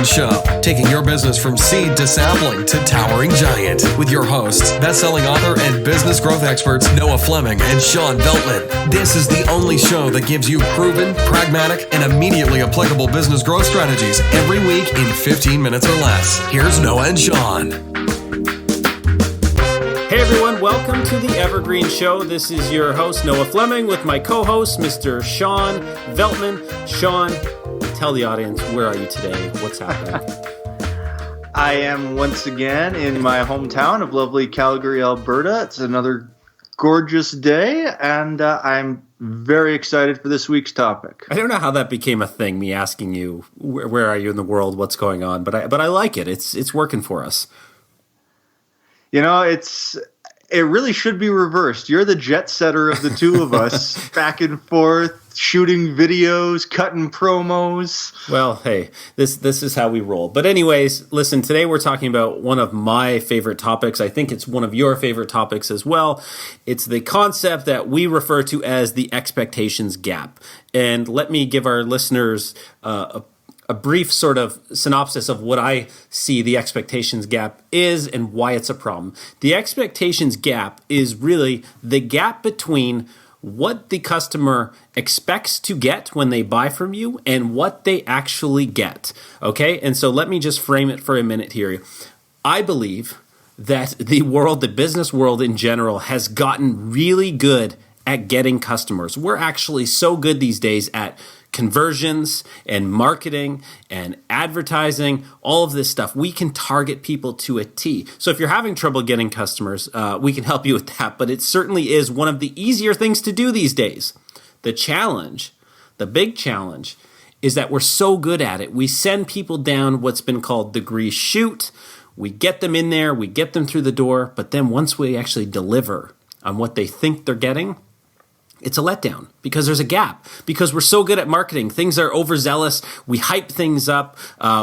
Show, taking your business from seed to sapling to towering giant, with your hosts, best-selling author and business growth experts Noah Fleming and Sean Veltman. This is the only show that gives you proven, pragmatic, and immediately applicable business growth strategies every week in 15 minutes or less. Here's Noah and Sean. Hey everyone, welcome to the Evergreen Show. This is your host, Noah Fleming, with my co-host, Mr. Sean Veltman. Sean, tell the audience, where are you today? What's happening? I am once again in my hometown of lovely Calgary, Alberta. It's another gorgeous day, and I'm very excited for this week's topic. I don't know how that became a thing, me asking you, where are you in the world, what's going on, but I like it. It's working for us. You know, it really should be reversed. You're the jet setter of the two of us, back and forth, shooting videos, cutting promos. Well, hey, this is how we roll. But anyways, listen, today we're talking about one of my favorite topics. I think it's one of your favorite topics as well. It's the concept that we refer to as the expectations gap. And let me give our listeners a brief sort of synopsis of what I see the expectations gap is and why it's a problem. The expectations gap is really the gap between what the customer expects to get when they buy from you and what they actually get. Okay? And so let me just frame it for a minute here. I believe that the business world in general has gotten really good at getting customers. We're actually so good these days at conversions and marketing and advertising, all of this stuff. We can target people to a T. So if you're having trouble getting customers, we can help you with that. But it certainly is one of the easier things to do these days. The big challenge, is that we're so good at it. We send people down what's been called the grease chute. We get them in there, we get them through the door, but then once we actually deliver on what they think they're getting, it's a letdown because there's a gap, because we're so good at marketing. Things are overzealous. We hype things up.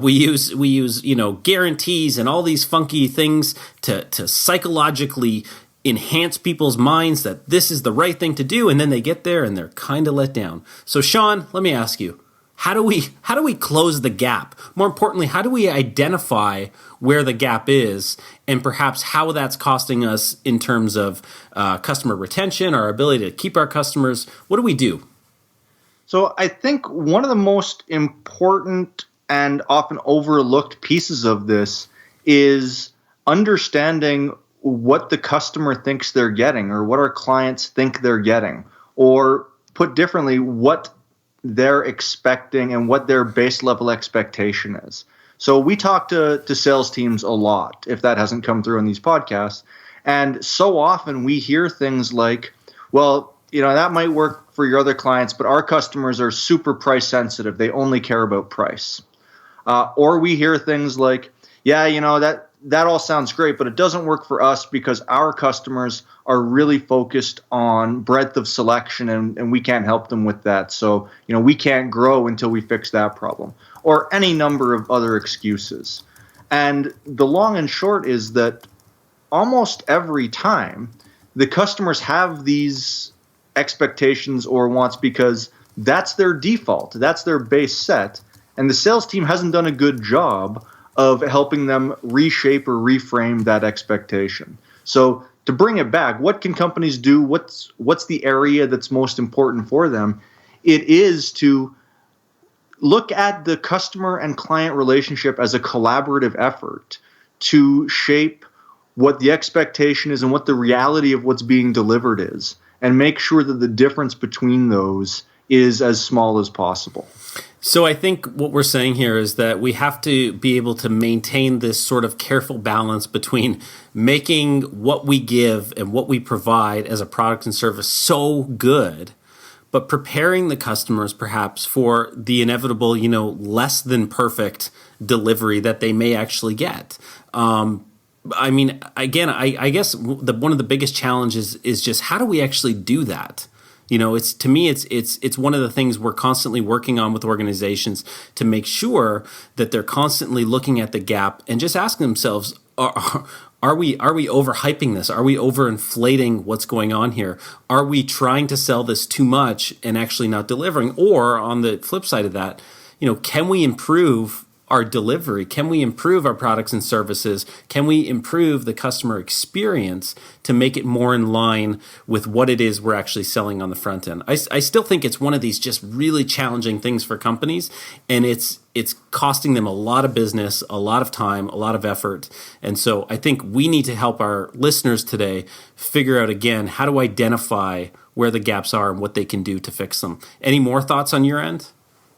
We use guarantees and all these funky things to psychologically enhance people's minds that this is the right thing to do. And then they get there and they're kind of let down. So Sean, let me ask you, how do we close the gap? More importantly, how do we identify where the gap is and perhaps how that's costing us in terms of customer retention, our ability to keep our customers? What do we do? So I think one of the most important and often overlooked pieces of this is understanding what the customer thinks they're getting, or what our clients think they're getting, or put differently, what they're expecting and what their base level expectation is. So we talk to sales teams a lot, if that hasn't come through in these podcasts. And so often we hear things like, well, that might work for your other clients, but our customers are super price sensitive. They only care about price. Or we hear things like, that all sounds great, but it doesn't work for us because our customers are really focused on breadth of selection and we can't help them with that. So, we can't grow until we fix that problem, or any number of other excuses. And the long and short is that almost every time the customers have these expectations or wants because that's their default, that's their base set, and the sales team hasn't done a good job of helping them reshape or reframe that expectation. So to bring it back, what can companies do? What's the area that's most important for them? It is to look at the customer and client relationship as a collaborative effort to shape what the expectation is and what the reality of what's being delivered is, and make sure that the difference between those is as small as possible. So I think what we're saying here is that we have to be able to maintain this sort of careful balance between making what we give and what we provide as a product and service so good, but preparing the customers perhaps for the inevitable, less than perfect delivery that they may actually get. I guess one of the biggest challenges is just how do we actually do that? It's one of the things we're constantly working on with organizations to make sure that they're constantly looking at the gap and just asking themselves, are we overhyping this? Are we overinflating what's going on here? Are we trying to sell this too much and actually not delivering? Or on the flip side of that, can we improve our delivery? Can we improve our products and services? Can we improve the customer experience to make it more in line with what it is we're actually selling on the front end? I still think it's one of these just really challenging things for companies, and it's costing them a lot of business, a lot of time, a lot of effort. And so I think we need to help our listeners today figure out, again, how to identify where the gaps are and what they can do to fix them. Any more thoughts on your end?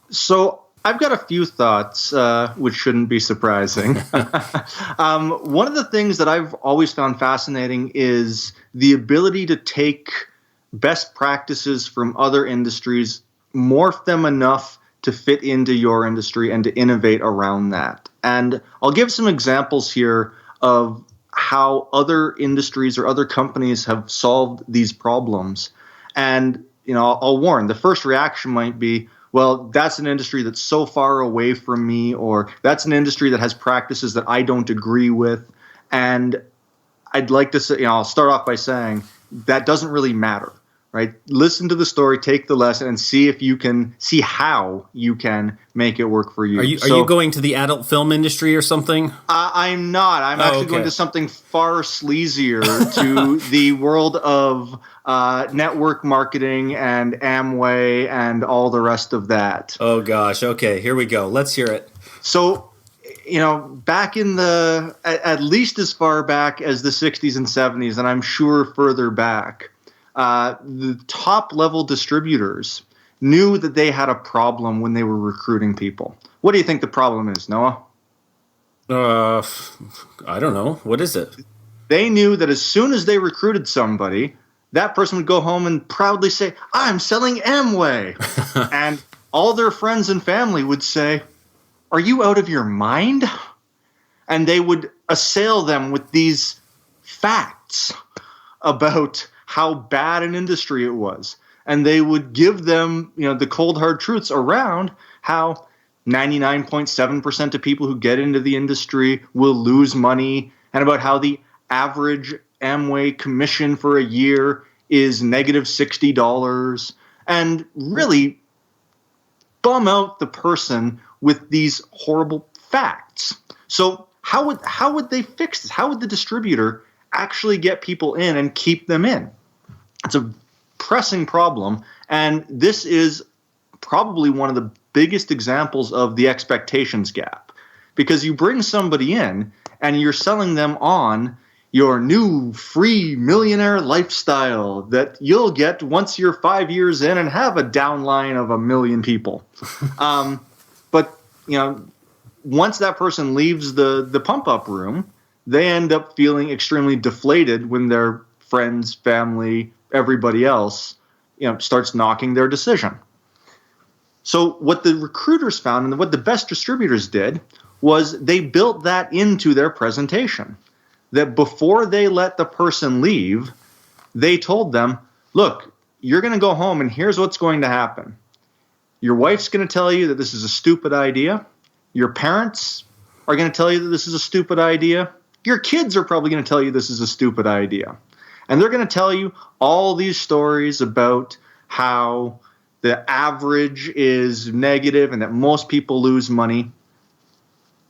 So I've got a few thoughts, which shouldn't be surprising. One of the things that I've always found fascinating is the ability to take best practices from other industries, morph them enough to fit into your industry, and to innovate around that. And I'll give some examples here of how other industries or other companies have solved these problems. And I'll warn, the first reaction might be, well, that's an industry that's so far away from me, or that's an industry that has practices that I don't agree with. And I'd like to say, I'll start off by saying that doesn't really matter, right? Listen to the story, take the lesson, and see if you can see how you can make it work for you. Are you going to the adult film industry or something? I'm not. I'm actually going to something far sleazier, to the world of network marketing and Amway and all the rest of that. Oh, gosh. Okay, here we go. Let's hear it. So, back in at least as far back as the 60s and 70s, and I'm sure further back, the top level distributors knew that they had a problem when they were recruiting people. What do you think the problem is, Noah? I don't know. What is it? They knew that as soon as they recruited somebody, that person would go home and proudly say, "I'm selling Amway." And all their friends and family would say, "Are you out of your mind?" And they would assail them with these facts about how bad an industry it was. And they would give them, the cold hard truths around how 99.7% of people who get into the industry will lose money, and about how the average Amway commission for a year is negative $60, and really bum out the person with these horrible facts. So how would they fix this? How would the distributor actually get people in and keep them in? It's a pressing problem, and this is probably one of the biggest examples of the expectations gap, because you bring somebody in and you're selling them on your new free millionaire lifestyle that you'll get once you're 5 years in and have a downline of 1 million people. But once that person leaves the pump up room, they end up feeling extremely deflated when their friends, family, everybody else, starts knocking their decision. So what the recruiters found, and what the best distributors did, was they built that into their presentation. That before they let the person leave, they told them, "Look, you're going to go home, and here's what's going to happen. Your wife's going to tell you that this is a stupid idea. Your parents are going to tell you that this is a stupid idea. Your kids are probably going to tell you this is a stupid idea. And they're going to tell you all these stories about how the average is negative and that most people lose money.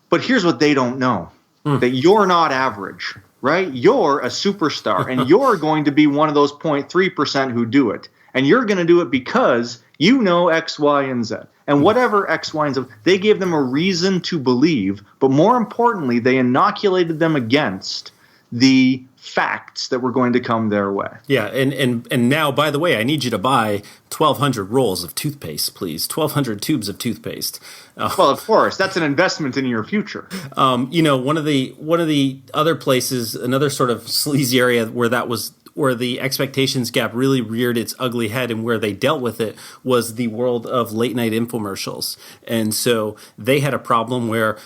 But here's what they don't know, that you're not average, right? You're a superstar, and you're going to be one of those 0.3% who do it. And you're going to do it because you know X, Y, and Z. And whatever X, Y, and Z, they gave them a reason to believe. But more importantly, they inoculated them against the facts that were going to come their way. Yeah, and now, by the way, I need you to buy 1,200 rolls of toothpaste, please. 1,200 tubes of toothpaste. Well, of course, that's an investment in your future. One of the other places, another sort of sleazy area where the expectations gap really reared its ugly head and where they dealt with it was the world of late night infomercials. And so they had a problem where,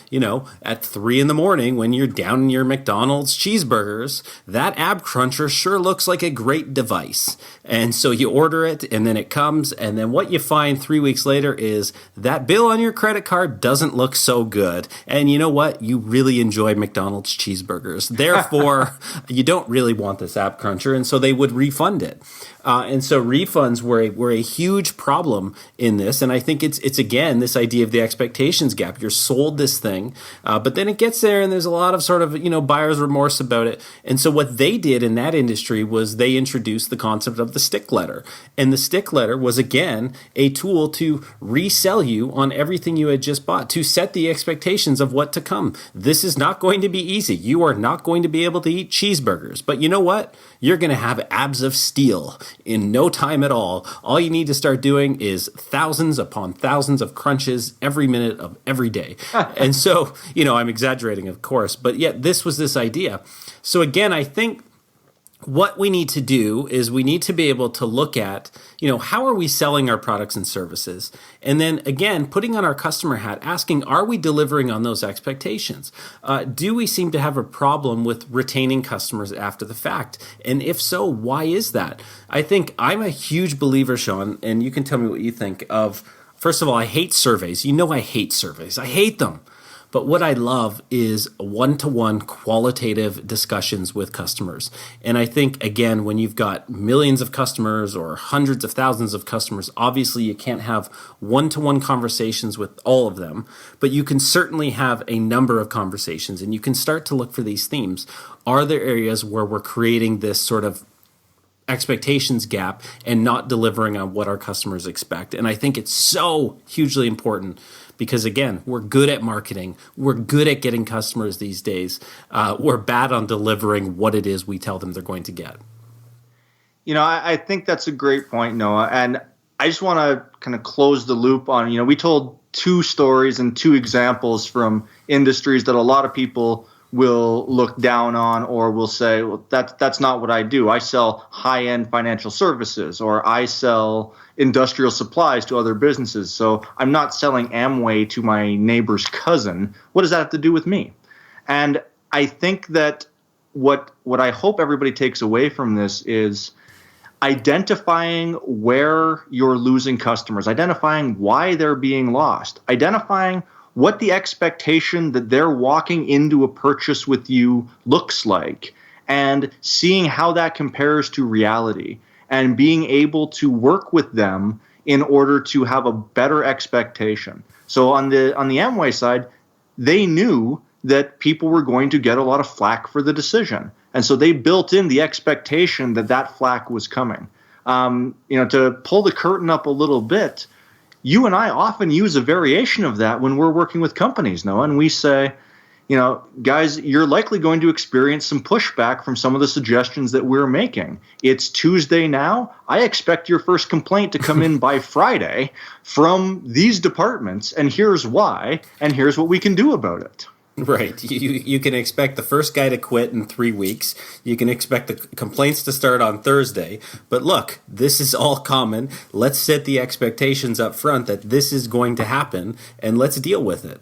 at 3 a.m, when you're down in your McDonald's cheeseburgers, that ab cruncher sure looks like a great device. And so you order it, and then it comes, and then what you find 3 weeks later is that bill on your credit card doesn't look so good. And you know what? You really enjoy McDonald's cheeseburgers. Therefore, you don't really want this ab cruncher. And so they would refund it. And so refunds were a huge problem in this. And I think it's again, this idea of the expectations gap. You're sold this thing, but then it gets there and there's a lot of sort of, buyer's remorse about it. And so what they did in that industry was they introduced the concept of the stick letter. And the stick letter was, again, a tool to resell you on everything you had just bought, to set the expectations of what to come. This is not going to be easy. You are not going to be able to eat cheeseburgers. But you know what? You're going to have abs of steel in no time at all. All you need to start doing is thousands upon thousands of crunches every minute of every day. And so, I'm exaggerating, of course, but yet this was this idea. So again, I think what we need to do is we need to be able to look at, how are we selling our products and services? And then again, putting on our customer hat, asking, are we delivering on those expectations? Do we seem to have a problem with retaining customers after the fact? And if so, why is that? I think I'm a huge believer, Sean, and you can tell me what you think of, first of all, I hate surveys. I hate surveys. I hate them. But what I love is one-to-one qualitative discussions with customers. And I think, again, when you've got millions of customers or hundreds of thousands of customers, obviously you can't have one-to-one conversations with all of them, but you can certainly have a number of conversations and you can start to look for these themes. Are there areas where we're creating this sort of expectations gap and not delivering on what our customers expect? And I think it's so hugely important because, again, we're good at marketing. We're good at getting customers these days. We're bad on delivering what it is we tell them they're going to get. I think that's a great point, Noah. And I just want to kind of close the loop on, we told two stories and two examples from industries that a lot of people will look down on or will say, well, that's not what I do. I sell high-end financial services, or I sell industrial supplies to other businesses. So I'm not selling Amway to my neighbor's cousin. What does that have to do with me? And I think that what I hope everybody takes away from this is identifying where you're losing customers, identifying why they're being lost, identifying what the expectation that they're walking into a purchase with you looks like, and seeing how that compares to reality, and being able to work with them in order to have a better expectation. So on the Amway side, they knew that people were going to get a lot of flack for the decision. And so they built in the expectation that flack was coming. To pull the curtain up a little bit, you and I often use a variation of that when we're working with companies, Noah, and we say, guys, you're likely going to experience some pushback from some of the suggestions that we're making. It's Tuesday now. I expect your first complaint to come in by Friday from these departments, and here's why, and here's what we can do about it. Right. You can expect the first guy to quit in 3 weeks. You can expect the complaints to start on Thursday. But look, this is all common. Let's set the expectations up front that this is going to happen, and let's deal with it.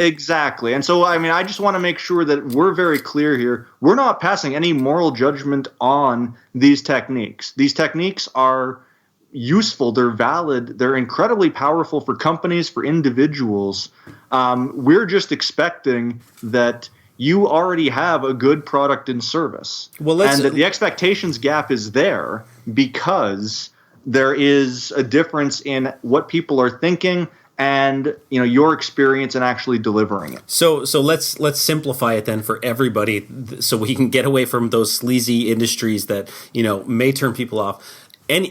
Exactly. And so, I just want to make sure that we're very clear here. We're not passing any moral judgment on these techniques. These techniques are useful, they're valid, they're incredibly powerful for companies, for individuals. We're just expecting that you already have a good product and service, and that the expectations gap is there because there is a difference in what people are thinking and your experience in actually delivering it. So let's simplify it then for everybody, so we can get away from those sleazy industries that may turn people off. And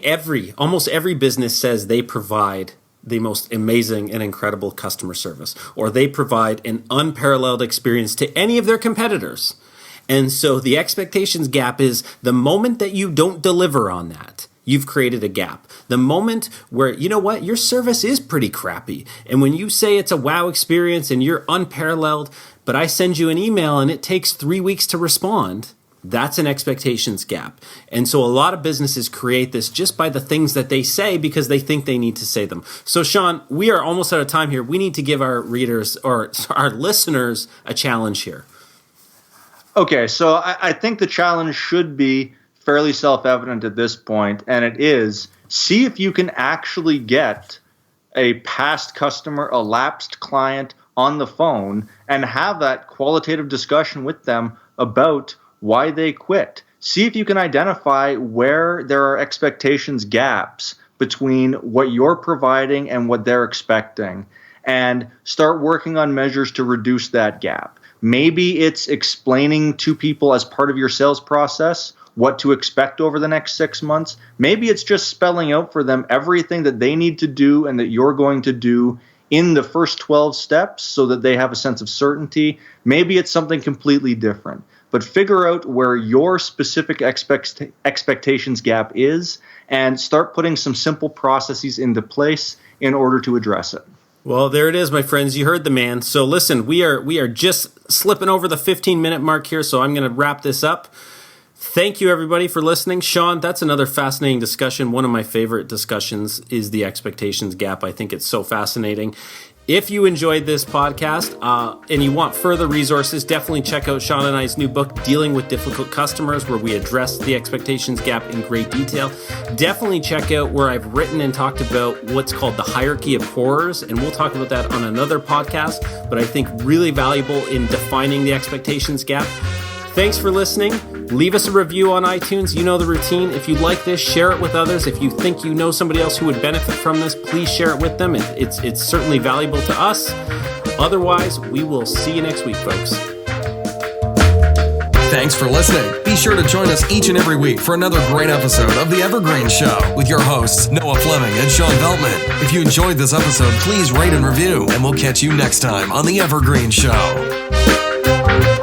almost every business says they provide the most amazing and incredible customer service, or they provide an unparalleled experience to any of their competitors. And so the expectations gap is the moment that you don't deliver on that, you've created a gap. The moment where, your service is pretty crappy. And when you say it's a wow experience and you're unparalleled, but I send you an email and it takes 3 weeks to respond, that's an expectations gap. And so a lot of businesses create this just by the things that they say because they think they need to say them. So Sean, we are almost out of time here. We need to give our readers or our listeners a challenge here. Okay, so I think the challenge should be fairly self-evident at this point, and it is see if you can actually get a past customer, a lapsed client on the phone and have that qualitative discussion with them about why they quit. see if you can identify where there are expectations gaps between what you're providing and what they're expecting, and start working on measures to reduce that gap. Maybe it's explaining to people as part of your sales process what to expect over the next 6 months. Maybe it's just spelling out for them everything that they need to do and that you're going to do in the first 12 steps so that they have a sense of certainty. Maybe it's something completely different. But figure out where your specific expectations gap is and start putting some simple processes into place in order to address it. Well, there it is, my friends. You heard the man. So listen, we are just slipping over the 15-minute mark here, so I'm going to wrap this up. Thank you, everybody, for listening. Sean, that's another fascinating discussion. One of my favorite discussions is the expectations gap. I think it's so fascinating. If you enjoyed this podcast and you want further resources, definitely check out Sean and I's new book, Dealing with Difficult Customers, where we address the expectations gap in great detail. Definitely check out where I've written and talked about what's called the hierarchy of horrors, and we'll talk about that on another podcast, but I think really valuable in defining the expectations gap. Thanks for listening. Leave us a review on iTunes. You know the routine. If you like this, share it with others. If you think you know somebody else who would benefit from this, please share it with them. It's certainly valuable to us. Otherwise, we will see you next week, folks. Thanks for listening. Be sure to join us each and every week for another great episode of The Evergreen Show with your hosts, Noah Fleming and Sean Veltman. If you enjoyed this episode, please rate and review, and we'll catch you next time on The Evergreen Show.